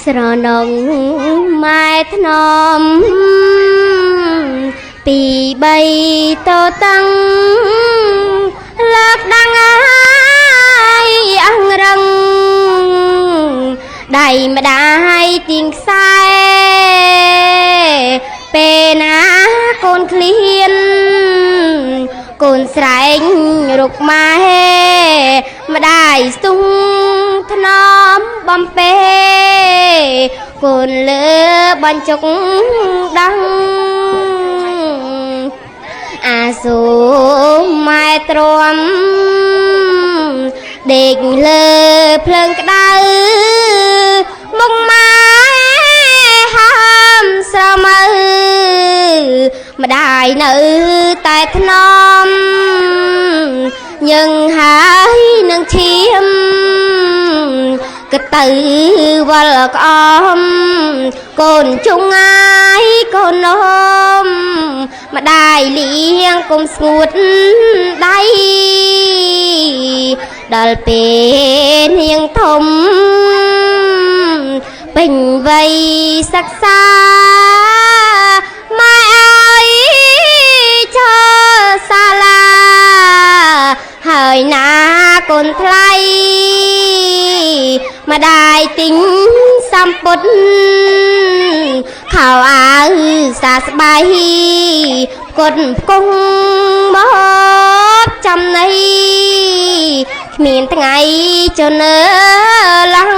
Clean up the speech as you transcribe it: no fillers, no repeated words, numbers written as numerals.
ស្រណងម៉ែធ្នមពីបីតតាំងលើកដាំងឲ្យអង្រឹងដៃម្ដាយទៀងខ្សែពេលណាកូនឃ្លានកូនស្រែងរុកម៉ែម្ដាយស្ទុំធ្នមបំពេកូនលើបញ្ចុកដាំងអាសូមម៉ែទ្រាំដេកលើភ្លើងក្តៅមុខម៉ែហាមស្រមើម្ដាយនៅតែធ្នមយើងហើយនឹងឈាមក៏ទៅវល់ក្អមកូនជុងអាយកូននំម្ដាយលៀងគុំស្ងួតដៃដល់ពេលនាងធំពេញវ័យសិក្សាម៉ែអើយចូលសាលាហើយណាកូនថ្លៃម្ដាយទិញសម្ពុតខោអាវសាស្បៃផ្គត់ផ្គង់មកចំណៃគ្មានថ្ងៃចនើឡើ